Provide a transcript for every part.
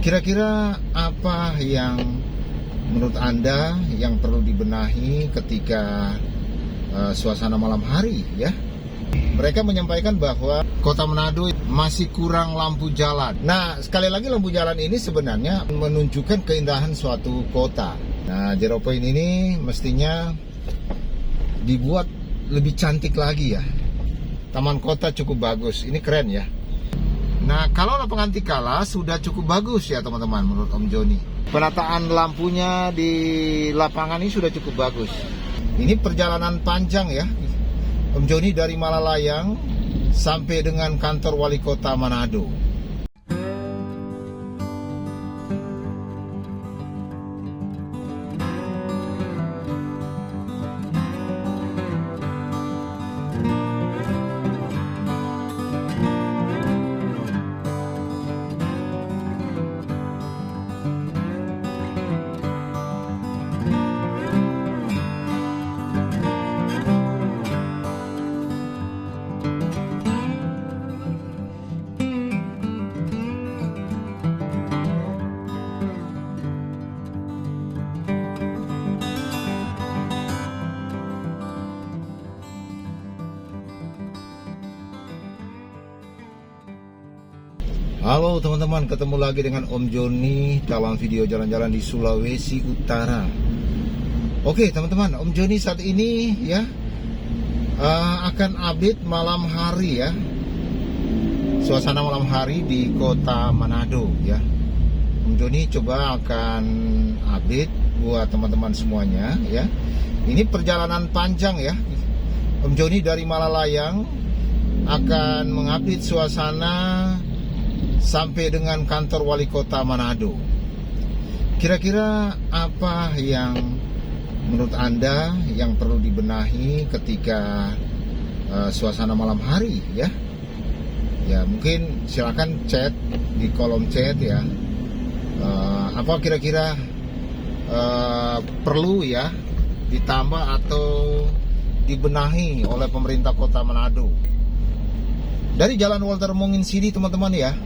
Kira-kira apa yang menurut Anda yang perlu dibenahi ketika suasana malam hari ya? Mereka menyampaikan bahwa Kota Manado masih kurang lampu jalan. Nah, sekali lagi lampu jalan ini sebenarnya menunjukkan keindahan suatu kota. Nah, Zero Point ini mestinya dibuat lebih cantik lagi ya. Taman kota cukup bagus, ini keren ya. Nah, kalau lapangan Tikala sudah cukup bagus ya teman-teman menurut Om Joni. Penataan lampunya di lapangan ini sudah cukup bagus. Ini perjalanan panjang ya Om Joni dari Malalayang sampai dengan kantor wali kota Manado. Halo teman-teman, ketemu lagi dengan Om Joni dalam video jalan-jalan di Sulawesi Utara. Oke teman-teman, Om Joni saat ini ya akan update malam hari ya, suasana malam hari di kota Manado ya. Om Joni coba akan update buat teman-teman semuanya ya. Ini perjalanan panjang ya. Om Joni dari Malalayang akan mengupdate suasana sampai dengan kantor wali kota Manado. Kira-kira apa yang menurut Anda yang perlu dibenahi ketika suasana malam hari ya? Ya mungkin silakan chat di kolom chat ya. Apa kira-kira perlu ya ditambah atau dibenahi oleh pemerintah kota Manado? Dari Jalan Walter Monginsidi teman-teman ya,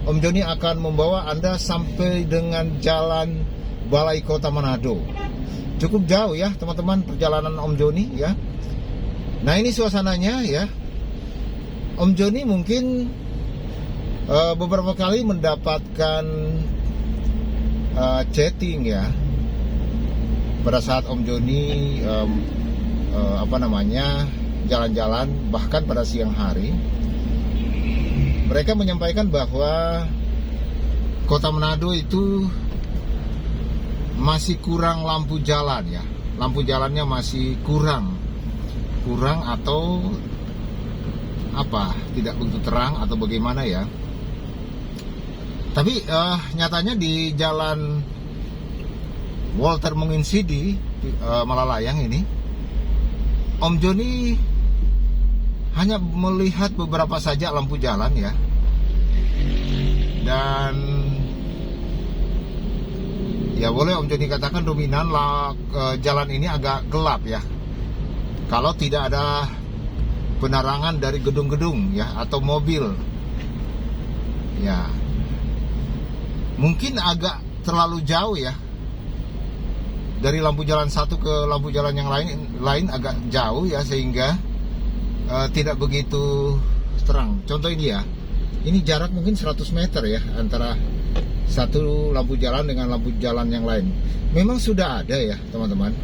Om Joni akan membawa Anda sampai dengan Jalan Balai Kota Manado. Cukup jauh ya teman-teman perjalanan Om Joni ya. Nah ini suasananya ya. Om Joni mungkin beberapa kali mendapatkan chatting ya pada saat Om Joni jalan-jalan bahkan pada siang hari. Mereka menyampaikan bahwa kota Manado itu masih kurang lampu jalan ya. Lampu jalannya masih kurang atau apa, tidak begitu terang atau bagaimana ya. Tapi nyatanya di Jalan Walter Monginsidi Malalayang ini, Om Joni hanya melihat beberapa saja lampu jalan ya. Dan ya boleh Om Joni katakan dominan jalan ini agak gelap ya. Kalau tidak ada penerangan dari gedung-gedung ya atau mobil. Ya. Mungkin agak terlalu jauh ya. Dari lampu jalan satu ke lampu jalan yang lain agak jauh ya, sehingga tidak begitu terang. Contoh ini ya, ini jarak mungkin 100 meter ya antara satu lampu jalan dengan lampu jalan yang lain. Memang sudah ada ya teman-teman.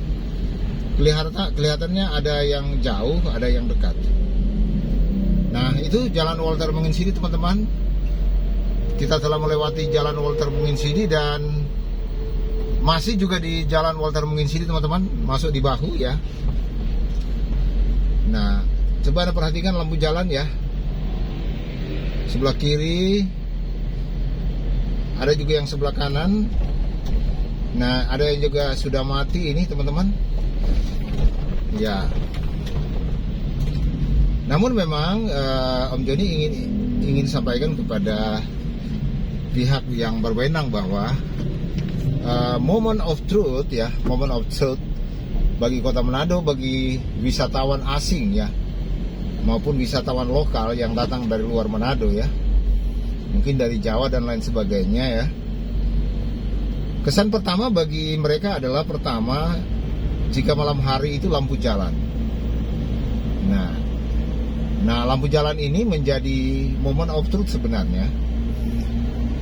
Kelihatannya ada yang jauh, ada yang dekat. Nah itu Jalan Walter Monginsidi teman-teman. Kita telah melewati Jalan Walter Monginsidi dan masih juga di Jalan Walter Monginsidi teman-teman, masuk di bahu ya. Nah coba Anda perhatikan lampu jalan ya. Sebelah kiri, ada juga yang sebelah kanan. Nah, ada yang juga sudah mati ini teman-teman. Ya. Namun memang Om Joni ingin sampaikan kepada pihak yang berwenang bahwa moment of truth ya, moment of truth bagi Kota Manado, bagi wisatawan asing ya, maupun wisatawan lokal yang datang dari luar Manado ya, mungkin dari Jawa dan lain sebagainya ya. Kesan pertama bagi mereka adalah pertama, jika malam hari itu lampu jalan. Nah, lampu jalan ini menjadi moment of truth sebenarnya.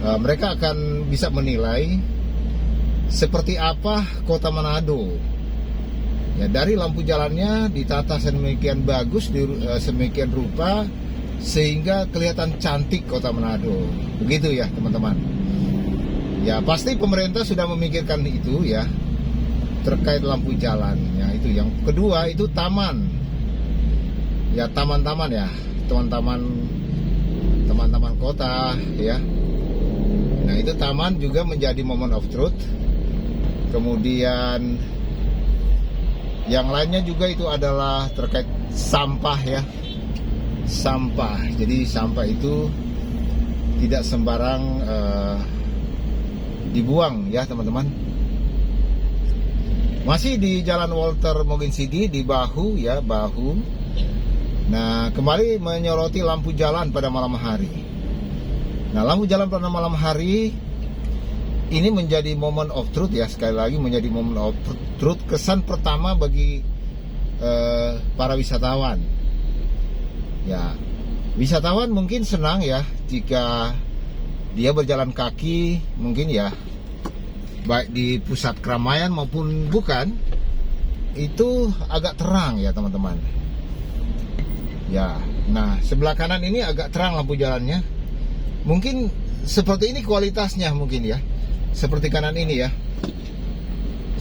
Mereka akan bisa menilai seperti apa kota Manado. Ya, dari lampu jalannya ditata sedemikian bagus, sedemikian rupa, sehingga kelihatan cantik kota Manado. Begitu ya teman-teman. Ya, pasti pemerintah sudah memikirkan itu ya, terkait lampu jalan. Ya, itu yang kedua, itu taman. Ya, taman-taman ya, teman-teman kota ya. Nah, itu taman juga menjadi moment of truth. Kemudian yang lainnya juga itu adalah terkait sampah ya. Sampah. Jadi sampah itu tidak sembarang dibuang ya teman-teman. Masih di Jalan Walter Moginsidi di Bahu ya, Bahu. Nah, kembali menyoroti lampu jalan pada malam hari. Nah, lampu jalan pada malam hari ini menjadi moment of truth ya, sekali lagi menjadi moment of truth. Kesan pertama bagi para wisatawan. Ya, wisatawan mungkin senang ya jika dia berjalan kaki, mungkin ya, baik di pusat keramaian maupun bukan, itu agak terang ya teman-teman. Ya, nah sebelah kanan ini agak terang lampu jalannya. Mungkin seperti ini kualitasnya mungkin ya, seperti kanan ini ya,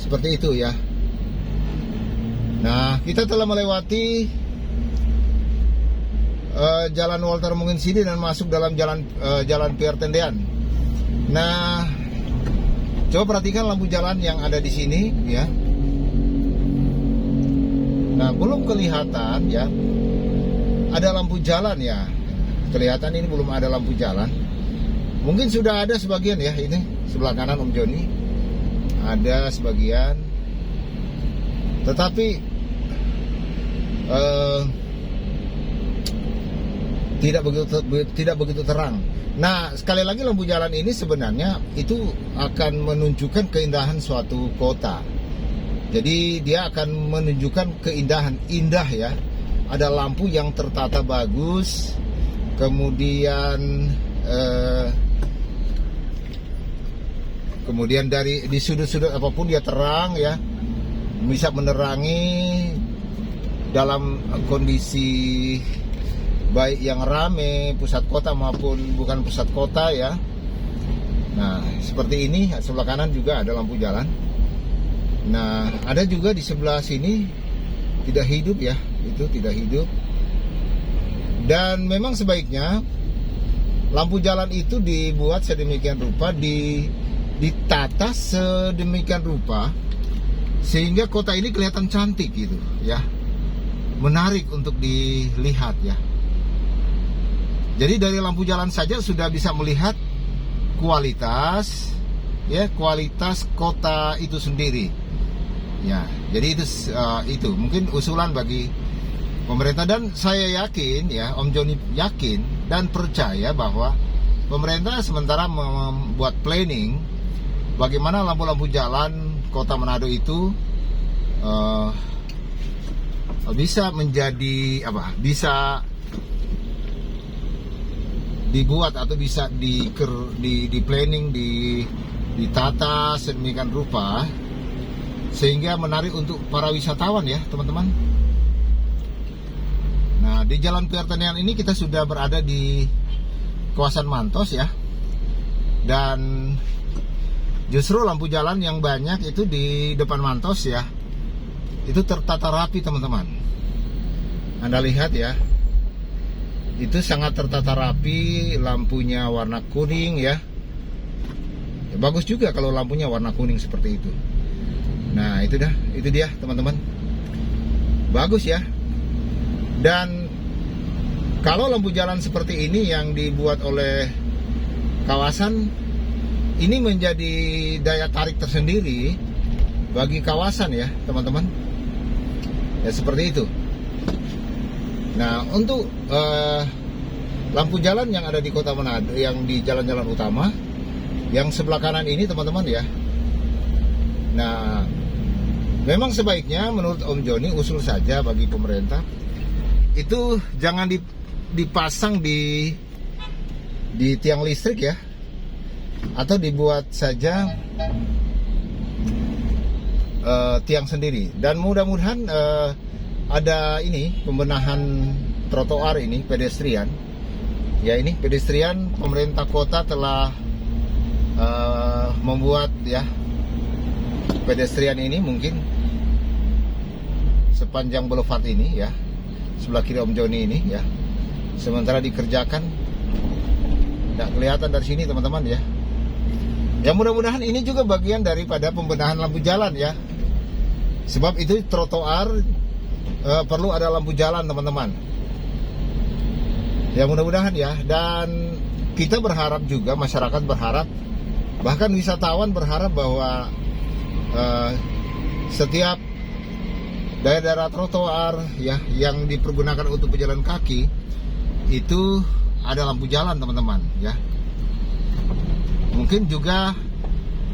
seperti itu ya. Nah, kita telah melewati Jalan Walter Moginsidi dan masuk dalam jalan Pierre Tendean. Nah, coba perhatikan lampu jalan yang ada di sini ya. Nah, belum kelihatan ya, ada lampu jalan ya. Kelihatan ini belum ada lampu jalan. Mungkin sudah ada sebagian ya, ini sebelah kanan Om Joni ada sebagian, tetapi tidak begitu terang. Nah, sekali lagi lampu jalan ini sebenarnya itu akan menunjukkan keindahan suatu kota. Jadi dia akan menunjukkan keindahan, indah ya. Ada lampu yang tertata bagus, kemudian dari di sudut-sudut apapun dia terang ya, bisa menerangi dalam kondisi baik yang rame, pusat kota maupun bukan pusat kota ya. Nah, seperti ini, sebelah kanan juga ada lampu jalan. Nah, ada juga di sebelah sini tidak hidup ya, itu tidak hidup. Dan memang sebaiknya lampu jalan itu dibuat sedemikian rupa, ditata sedemikian rupa sehingga kota ini kelihatan cantik gitu ya, menarik untuk dilihat ya. Jadi dari lampu jalan saja sudah bisa melihat kualitas ya, kualitas kota itu sendiri ya. Jadi itu mungkin usulan bagi pemerintah, dan saya yakin ya, Om Joni yakin dan percaya bahwa pemerintah sementara membuat planning bagaimana lampu-lampu jalan kota Manado itu bisa menjadi apa? Bisa dibuat atau bisa di planning, ditata sedemikian rupa sehingga menarik untuk para wisatawan ya teman-teman. Nah, di Jalan Pierre Tendean ini kita sudah berada di kawasan Mantos ya, dan justru lampu jalan yang banyak itu di depan Mantos ya, itu tertata rapi teman-teman. Anda lihat ya, itu sangat tertata rapi, lampunya warna kuning ya. Ya, bagus juga kalau lampunya warna kuning seperti itu. Nah, itu dia teman-teman, bagus ya. Dan kalau lampu jalan seperti ini yang dibuat oleh kawasan ini menjadi daya tarik tersendiri bagi kawasan ya teman-teman. Ya, seperti itu. Nah, untuk lampu jalan yang ada di kota Manado, yang di jalan-jalan utama, yang sebelah kanan ini teman-teman ya, Nah, memang sebaiknya menurut Om Joni, usul saja bagi pemerintah itu jangan dipasang di tiang listrik ya, atau dibuat saja tiang sendiri. Dan mudah-mudahan ada ini pembenahan trotoar ini, pedestrian. Ya, ini pedestrian, pemerintah kota telah membuat ya pedestrian ini mungkin sepanjang boulevard ini ya, sebelah kiri Om Joni ini ya. Sementara dikerjakan tidak kelihatan dari sini teman-teman ya. Ya, mudah-mudahan ini juga bagian daripada pembenahan lampu jalan ya. Sebab itu trotoar perlu ada lampu jalan teman-teman. Ya, mudah-mudahan ya. Dan kita berharap juga, masyarakat berharap, bahkan wisatawan berharap bahwa setiap daerah trotoar ya yang dipergunakan untuk pejalan kaki itu ada lampu jalan teman-teman ya. Mungkin juga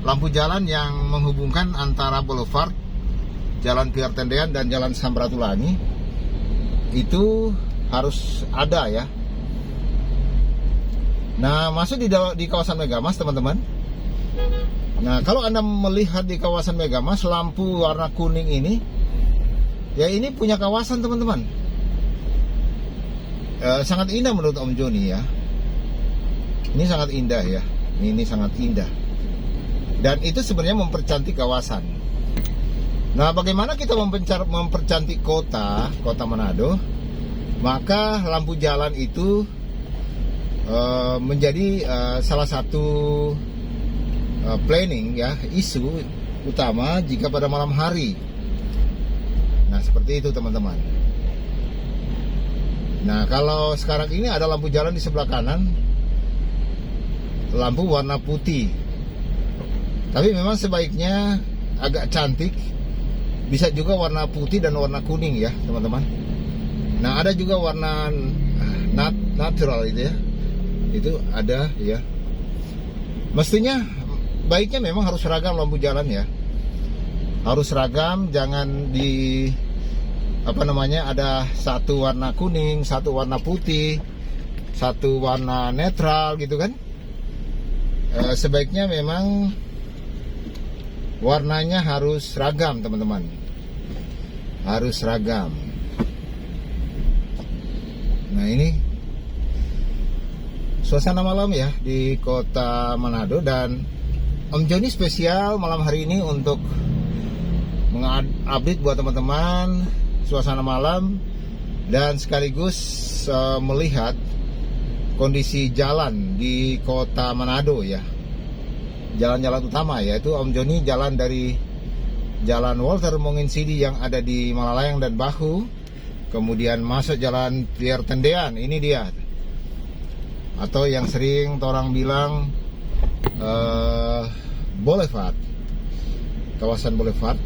lampu jalan yang menghubungkan antara boulevard, Jalan Pier Tendean dan Jalan Samratulangi itu harus ada ya. Nah, masuk di kawasan Megamas teman-teman. Nah, kalau Anda melihat di kawasan Megamas, lampu warna kuning ini, ya ini punya kawasan teman-teman. Sangat indah menurut Om Joni ya. Ini sangat indah ya. Ini sangat indah. Dan itu sebenarnya mempercantik kawasan. Nah, bagaimana kita mempercantik kota Manado? Maka lampu jalan itu menjadi salah satu planning ya, isu utama jika pada malam hari. Nah, seperti itu teman-teman. Nah, kalau sekarang ini ada lampu jalan di sebelah kanan, lampu warna putih. Tapi memang sebaiknya agak cantik, bisa juga warna putih dan warna kuning ya teman-teman. Nah, ada juga warna natural itu ya. Itu ada ya. Mestinya baiknya memang harus seragam lampu jalan ya. Harus seragam, jangan ada satu warna kuning, satu warna putih, satu warna netral gitu kan. Sebaiknya memang warnanya harus seragam teman-teman. Harus seragam. Nah, ini suasana malam ya di kota Manado, dan Om Joni spesial malam hari ini untuk mengupdate buat teman-teman suasana malam dan sekaligus melihat kondisi jalan di kota Manado ya. Jalan-jalan utama yaitu Om Joni jalan dari Jalan Walter Monginsidi yang ada di Malalayang dan Bahu, kemudian masuk Jalan Pier Tendean, ini dia. Atau yang sering orang bilang Boulevard, kawasan Boulevard.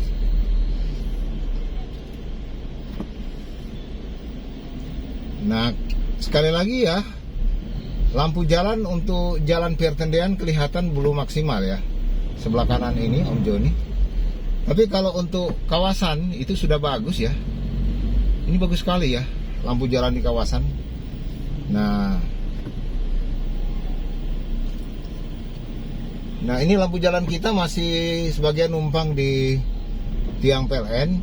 Nah, sekali lagi ya, lampu jalan untuk Jalan Pier Tendean kelihatan belum maksimal ya, sebelah kanan ini Om Joni. Tapi kalau untuk kawasan itu sudah bagus ya. Ini bagus sekali ya, lampu jalan di kawasan. Nah, ini lampu jalan kita masih sebagian numpang di tiang PLN.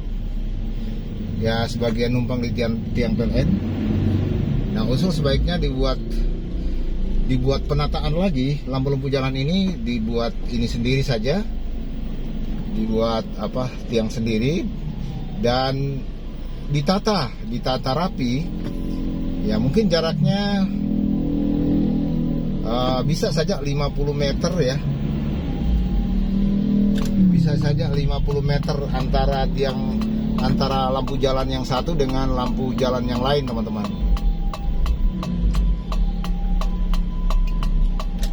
Ya, sebagian numpang di tiang PLN. Nah, usul sebaiknya dibuat penataan lagi, lampu-lampu jalan ini dibuat ini sendiri saja. Dibuat tiang sendiri dan ditata rapi. Ya, mungkin jaraknya bisa saja 50 meter ya. Bisa saja 50 meter antara lampu jalan yang satu dengan lampu jalan yang lain teman-teman.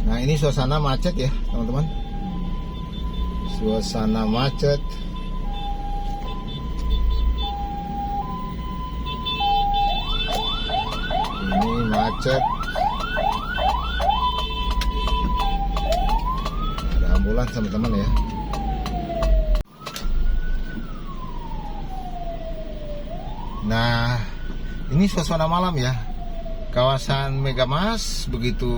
Nah, ini suasana macet ya teman-teman. Suasana macet. Ini macet. Ada ambulans teman-teman ya. Nah, ini suasana malam ya. Kawasan Megamas begitu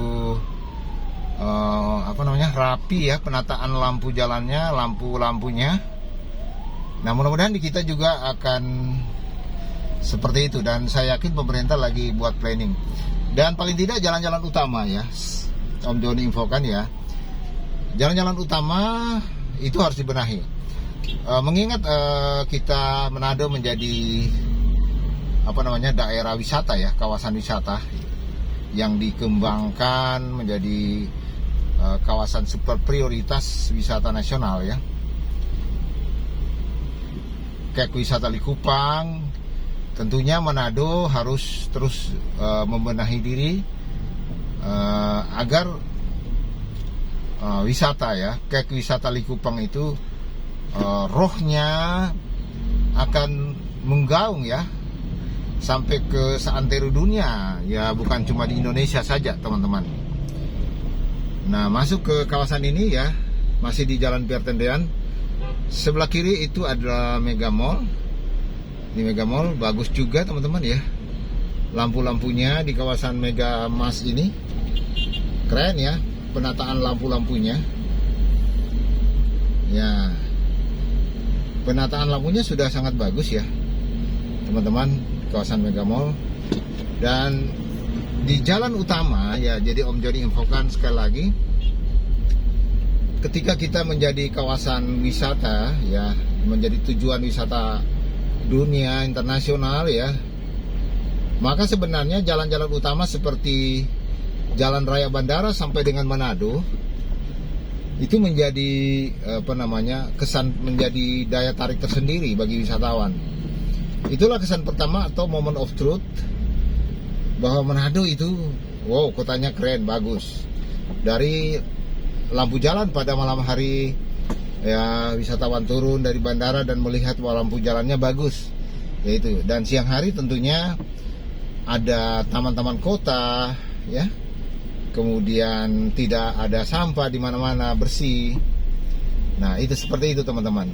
rapi ya, penataan lampu jalannya, lampu-lampunya. Nah, mudah-mudahan di kita juga akan seperti itu, dan saya yakin pemerintah lagi buat planning. Dan paling tidak jalan-jalan utama ya, Om Joni infokan ya, jalan-jalan utama itu harus dibenahi. Mengingat kita Manado menjadi daerah wisata ya, kawasan wisata yang dikembangkan menjadi kawasan super prioritas wisata nasional ya. Kayak wisata Likupang, tentunya Manado harus terus membenahi diri agar wisata ya, kayak wisata Likupang itu rohnya akan menggaung ya sampai ke seantero dunia ya, bukan cuma di Indonesia saja teman-teman. Nah, masuk ke kawasan ini ya, masih di Jalan Piertendean. Sebelah kiri itu adalah Mega Mall. Di Mega Mall bagus juga teman-teman ya, lampu-lampunya di kawasan Mega Mas ini keren ya, penataan lampu-lampunya ya, penataan lampunya sudah sangat bagus ya teman-teman, kawasan Mega Mall. Dan di jalan utama ya, jadi Om Joni infokan sekali lagi, ketika kita menjadi kawasan wisata ya, menjadi tujuan wisata dunia internasional ya, maka sebenarnya jalan-jalan utama seperti Jalan Raya Bandara sampai dengan Manado itu menjadi kesan, menjadi daya tarik tersendiri bagi wisatawan. Itulah kesan pertama atau moment of truth, bahwa Manado itu wow, kotanya keren, bagus. Dari lampu jalan pada malam hari ya, wisatawan turun dari bandara dan melihat bahwa lampu jalannya bagus yaitu. Dan siang hari tentunya ada taman-taman kota ya, kemudian tidak ada sampah di mana-mana, bersih. Nah, itu seperti itu teman-teman.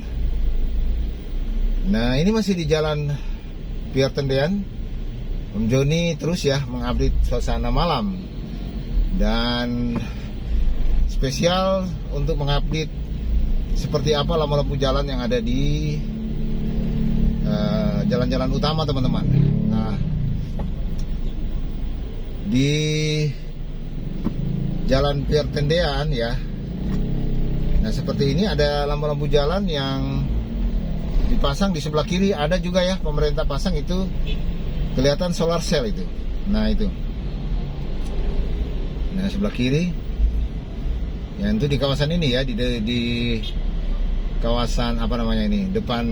Nah, ini masih di Jalan Piertendean. Om Joni terus ya mengupdate suasana malam, dan spesial untuk mengupdate seperti apa lampu-lampu jalan yang ada di jalan-jalan utama teman-teman. Nah, di Jalan Piertendean ya, nah seperti ini ada lampu-lampu jalan yang dipasang. Di sebelah kiri ada juga ya, pemerintah pasang, itu kelihatan solar cell itu. Nah itu, nah sebelah kiri ya, itu di kawasan ini ya, di kawasan ini, depan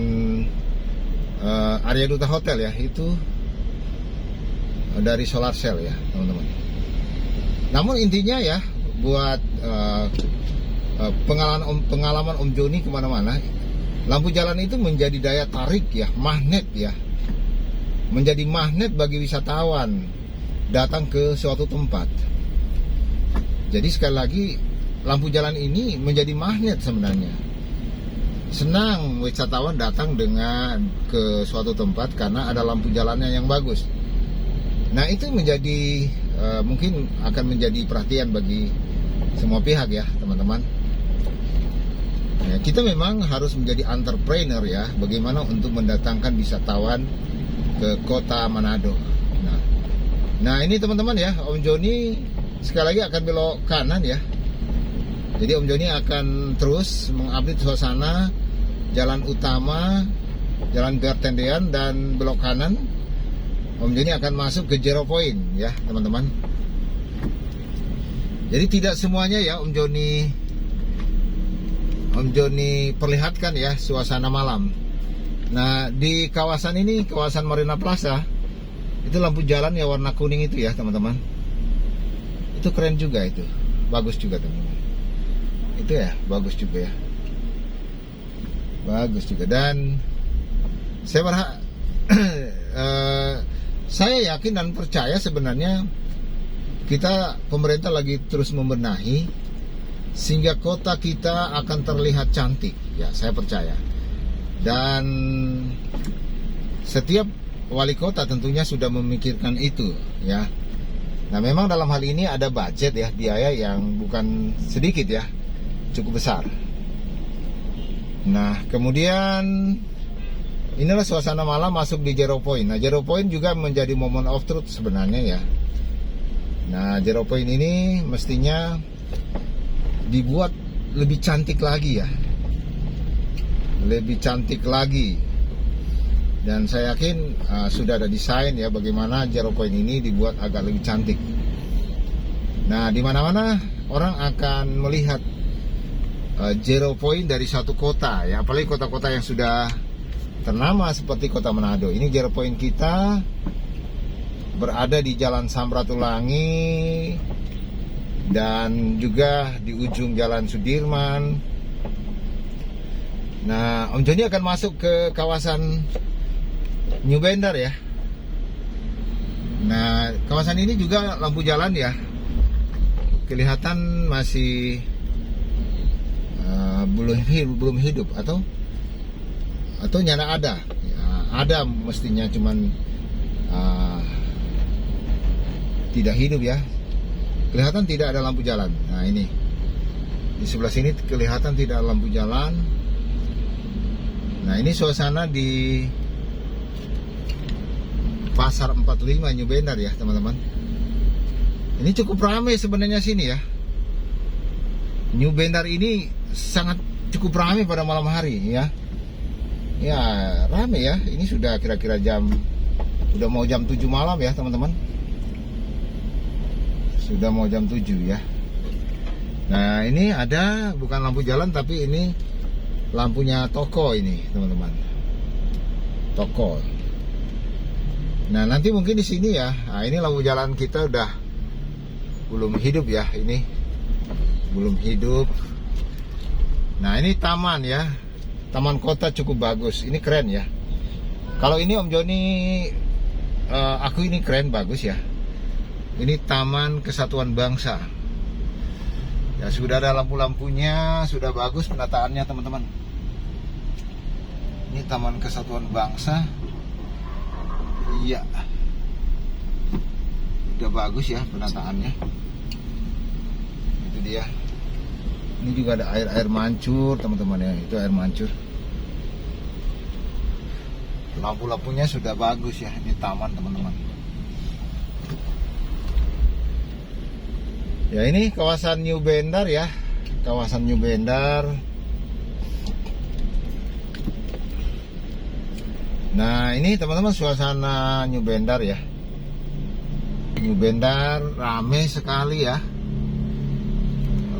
Arya Duta Hotel ya, itu dari solar cell ya teman-teman. Namun intinya ya, buat pengalaman Om Joni kemana-mana, lampu jalan itu menjadi daya tarik ya, magnet ya, menjadi magnet bagi wisatawan datang ke suatu tempat. Jadi sekali lagi, lampu jalan ini menjadi magnet sebenarnya. Senang wisatawan datang ke suatu tempat karena ada lampu jalannya yang bagus. Nah, itu menjadi mungkin akan menjadi perhatian bagi semua pihak ya teman-teman. Ya, kita memang harus menjadi entrepreneur ya, bagaimana untuk mendatangkan wisatawan ke kota Manado. Nah ini teman-teman ya, Om Joni sekali lagi akan belok kanan ya. Jadi Om Joni akan terus mengupdate suasana jalan utama, Jalan Piertendean, dan belok kanan Om Joni akan masuk ke Zero Point ya teman-teman. Jadi tidak semuanya ya Om Joni perlihatkan ya suasana malam. Nah, di kawasan ini, kawasan Marina Plaza, itu lampu jalan ya warna kuning itu ya teman-teman. Itu keren juga, itu bagus juga teman-teman. Itu ya bagus juga ya, bagus juga. Dan saya saya yakin dan percaya sebenarnya pemerintah lagi terus membenahi sehingga kota kita akan terlihat cantik ya, saya percaya. Dan setiap wali kota tentunya sudah memikirkan itu ya. Nah memang dalam hal ini ada budget ya, biaya yang bukan sedikit ya, cukup besar. Nah kemudian inilah suasana malam masuk di Zero Point. Nah Zero Point juga menjadi moment of truth sebenarnya ya. Nah Zero Point ini mestinya dibuat lebih cantik lagi ya, lebih cantik lagi. Dan saya yakin sudah ada desain ya bagaimana Zero Point ini dibuat agak lebih cantik. Nah di mana-mana orang akan melihat Zero Point dari satu kota ya, apalagi kota-kota yang sudah ternama seperti kota Manado. Ini Zero Point kita berada di Jalan Samratulangi dan juga di ujung Jalan Sudirman. Nah Om Joni akan masuk ke kawasan New Bandar ya. Nah kawasan ini juga lampu jalan ya kelihatan masih belum hidup atau nyala ada ya, ada mestinya cuman tidak hidup ya, kelihatan tidak ada lampu jalan. Nah ini di sebelah sini kelihatan tidak ada lampu jalan. Nah ini suasana di Pasar 45 New Bandar ya teman-teman. Ini cukup ramai sebenarnya sini ya. New Bandar ini sangat cukup ramai pada malam hari ya. Ya ramai ya. Ini sudah kira-kira udah mau jam 7 malam ya teman-teman. Sudah mau jam 7 ya. Nah ini ada bukan lampu jalan tapi ini lampunya toko ini teman-teman. Toko. Nah nanti mungkin di sini ya. Nah ini lampu jalan kita udah belum hidup ya, ini belum hidup. Nah ini taman ya, taman kota cukup bagus. Ini keren ya. Kalau ini Om Joni, aku ini keren bagus ya. Ini Taman Kesatuan Bangsa. Ya sudah ada lampu-lampunya, sudah bagus penataannya teman-teman. Ini Taman Kesatuan Bangsa. Iya, udah bagus ya penataannya. Itu dia. Ini juga ada air mancur teman-teman ya. Itu air mancur. Lampu-lampunya sudah bagus ya. Ini taman teman-teman. Ya ini kawasan New Bandar ya. Kawasan New Bandar. Nah ini teman-teman suasana New Bandar ya. New Bandar rame sekali ya.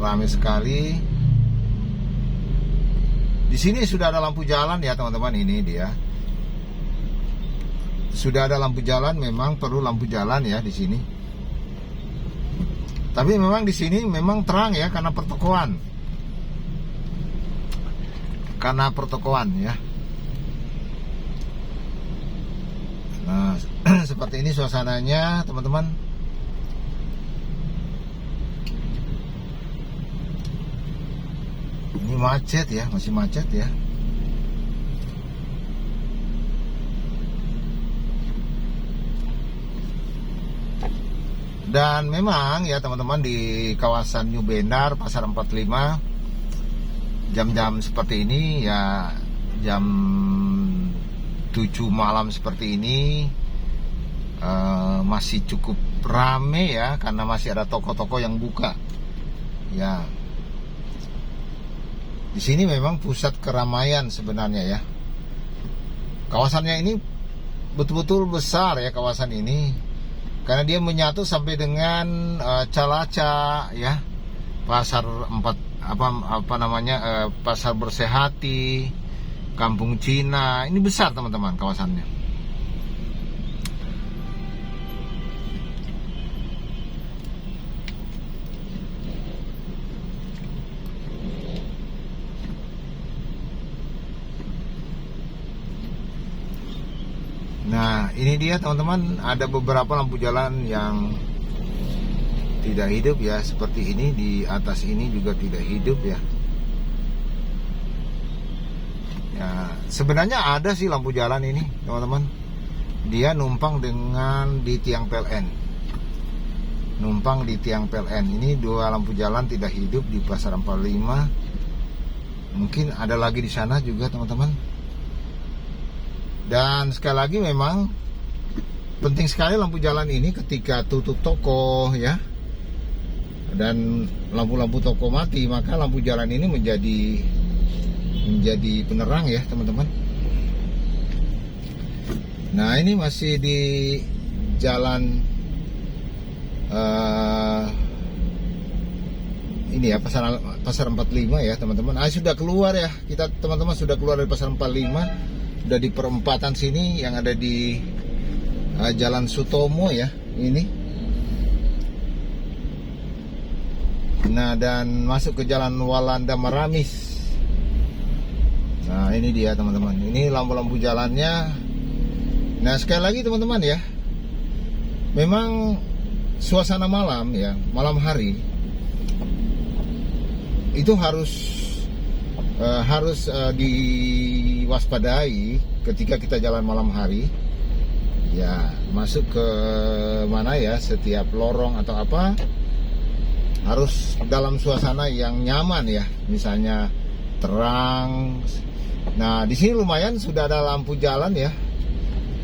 Rame sekali. Di sini sudah ada lampu jalan ya teman-teman. Ini dia. Sudah ada lampu jalan, memang perlu lampu jalan ya di sini. Tapi memang di sini memang terang ya karena pertokoan. Karena pertokoan ya. Nah, seperti ini suasananya, teman-teman. Ini macet ya, masih macet ya. Dan memang ya teman-teman di kawasan New Bandar, Pasar 45, jam-jam seperti ini ya, jam 7 malam seperti ini masih cukup rame ya, karena masih ada toko-toko yang buka ya. Di sini memang pusat keramaian sebenarnya ya. Kawasannya ini betul-betul besar ya kawasan ini, karena dia menyatu sampai dengan Calaca ya, pasar pasar Bersehati, Kampung Cina. Ini besar teman-teman kawasannya. Nah ini dia teman-teman, ada beberapa lampu jalan yang tidak hidup ya, seperti ini. Di atas ini juga tidak hidup ya. Ya, sebenarnya ada sih lampu jalan ini teman-teman. dia numpang di tiang PLN. Ini 2 lampu jalan tidak hidup di Pasar 45. Mungkin ada lagi di sana juga teman-teman. Dan sekali lagi memang penting sekali lampu jalan ini ketika tutup toko ya, dan lampu-lampu toko mati, maka lampu jalan ini menjadi penerang ya teman-teman. Nah, ini masih di jalan ini ya, pasar 45 ya teman-teman. Sudah keluar ya, kita teman-teman sudah keluar dari pasar 45, sudah di perempatan sini yang ada di Jalan Sutomo ya ini. Nah, dan masuk ke Jalan Walanda Maramis. Nah, ini dia teman-teman, ini lampu-lampu jalannya. Nah, sekali lagi teman-teman ya, memang suasana malam ya, malam hari itu harus diwaspadai ketika kita jalan malam hari ya. Masuk ke mana ya, setiap lorong atau apa harus dalam suasana yang nyaman ya, misalnya terang. Nah, di sini lumayan sudah ada lampu jalan ya,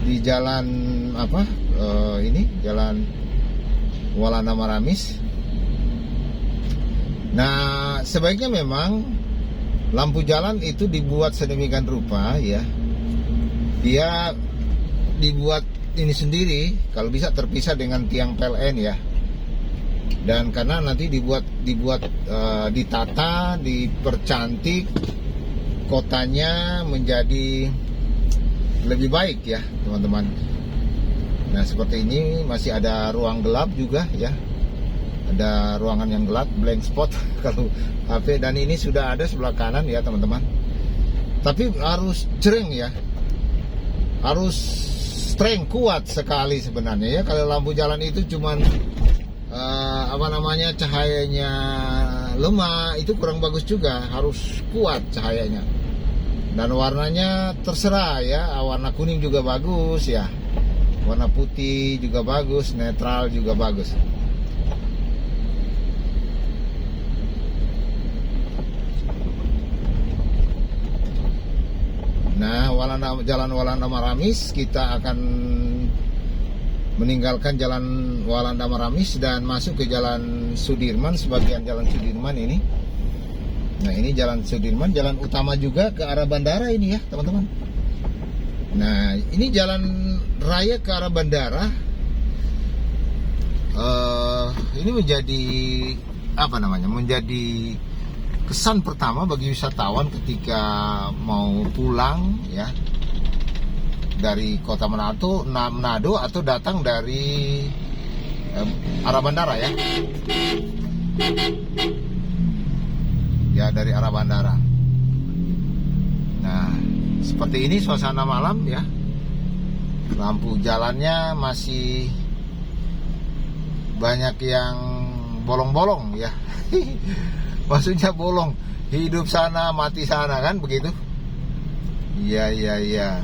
di jalan ini Jalan Walanda Maramis. Nah, sebaiknya memang lampu jalan itu dibuat sedemikian rupa ya, dia dibuat ini sendiri, kalau bisa terpisah dengan tiang PLN ya. Dan karena nanti dibuat ditata, dipercantik kotanya menjadi lebih baik ya teman-teman. Nah, seperti ini masih ada ruang gelap juga ya, ada ruangan yang gelap, blank spot kalau HP. Dan ini sudah ada sebelah kanan ya teman-teman, tapi harus cereng ya, harus strength, kuat sekali sebenarnya ya. Kalau lampu jalan itu cuman cahayanya lemah, itu kurang bagus juga, harus kuat cahayanya. Dan warnanya terserah ya, warna kuning juga bagus ya, warna putih juga bagus, netral juga bagus. Nah, Jalan Walanda Maramis, kita akan meninggalkan Jalan Walanda Maramis dan masuk ke Jalan Sudirman, sebagian Jalan Sudirman ini. Nah, ini Jalan Sudirman, jalan utama juga ke arah bandara ini ya teman-teman. Nah, ini jalan raya ke arah bandara. Ini menjadi menjadi kesan pertama bagi wisatawan ketika mau pulang ya dari kota Manado atau datang dari arah bandara ya. Ya, dari arah bandara. Nah, seperti ini suasana malam ya. Lampu jalannya masih banyak yang bolong-bolong ya. Maksudnya bolong, hidup sana mati sana kan begitu. Iya.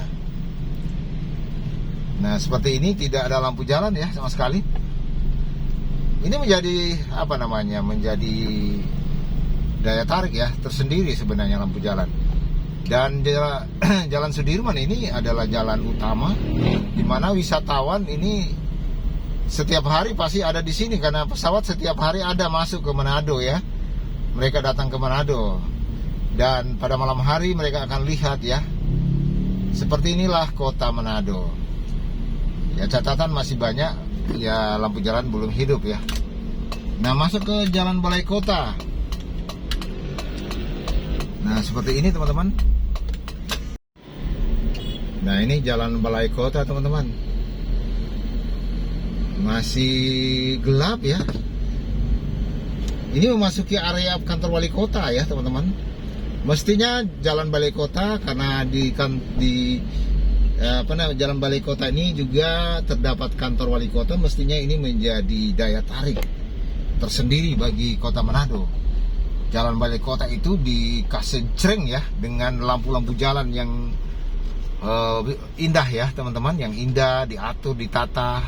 Nah, seperti ini tidak ada lampu jalan ya sama sekali. Ini menjadi menjadi daya tarik ya tersendiri sebenarnya lampu jalan. Dan Jalan Sudirman ini adalah jalan utama di mana wisatawan ini setiap hari pasti ada di sini, karena pesawat setiap hari ada masuk ke Manado ya. Mereka datang ke Manado dan pada malam hari mereka akan lihat ya, seperti inilah kota Manado. Ya, catatan masih banyak ya, lampu jalan belum hidup ya. Nah, masuk ke Jalan Balai Kota. Nah, seperti ini teman-teman. Nah, ini Jalan Balai Kota teman-teman. Masih gelap ya. Ini memasuki area kantor wali kota ya teman-teman. Mestinya Jalan Balai Kota, karena di Jalan Balai Kota ini juga terdapat kantor wali kota, mestinya ini menjadi daya tarik tersendiri bagi kota Manado. Jalan Balai Kota itu dikasih cereng ya, dengan lampu-lampu jalan yang indah ya teman-teman, yang indah, diatur, ditata.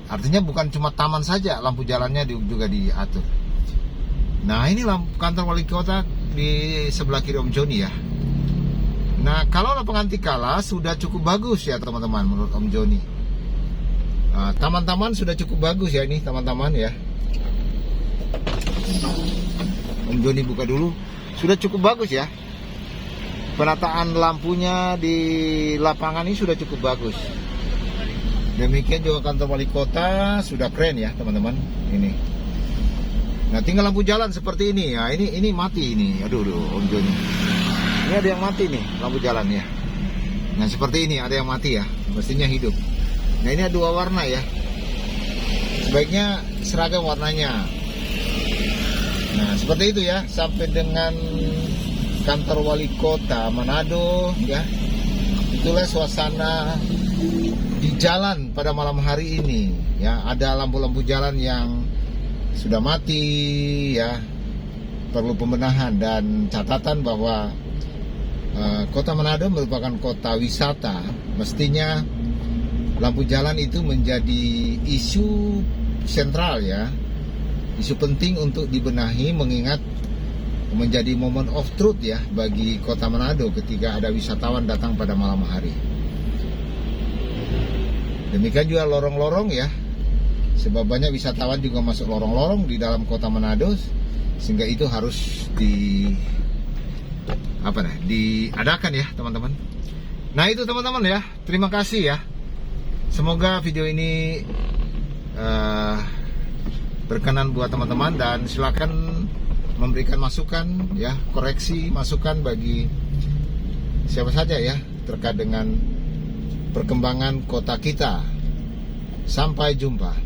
Artinya bukan cuma taman saja, lampu jalannya juga diatur. Nah ini kantor wali kota di sebelah kiri Om Joni ya. Nah kalau lapangan Tikala sudah cukup bagus ya teman-teman menurut Om Joni. Taman-taman sudah cukup bagus ya ini teman-teman ya. Om Joni buka dulu, sudah cukup bagus ya. Penataan lampunya di lapangan ini sudah cukup bagus. Demikian juga kantor wali kota sudah keren ya teman-teman ini. Nah tinggal lampu jalan seperti ini ya. Ini mati ini. Aduh Om Joni. Ini ada yang mati nih lampu jalan ya. Nah seperti ini ada yang mati ya. Mestinya hidup. Nah ini ada 2 warna ya. Sebaiknya seragam warnanya. Nah seperti itu ya. Sampai dengan kantor wali kota Manado ya. Itulah suasana di jalan pada malam hari ini ya. Ada lampu-lampu jalan yang sudah mati ya, perlu pembenahan. Dan catatan bahwa kota Manado merupakan kota wisata, mestinya lampu jalan itu menjadi isu sentral ya, isu penting untuk dibenahi, mengingat menjadi moment of truth ya bagi kota Manado ketika ada wisatawan datang pada malam hari. Demikian juga lorong-lorong ya, sebab banyak wisatawan juga masuk lorong-lorong di dalam kota Manado, sehingga itu harus diadakan ya teman-teman. Nah itu teman-teman ya, terima kasih ya. Semoga video ini berkenan buat teman-teman, dan silakan memberikan masukan ya, koreksi masukan bagi siapa saja ya terkait dengan perkembangan kota kita. Sampai jumpa.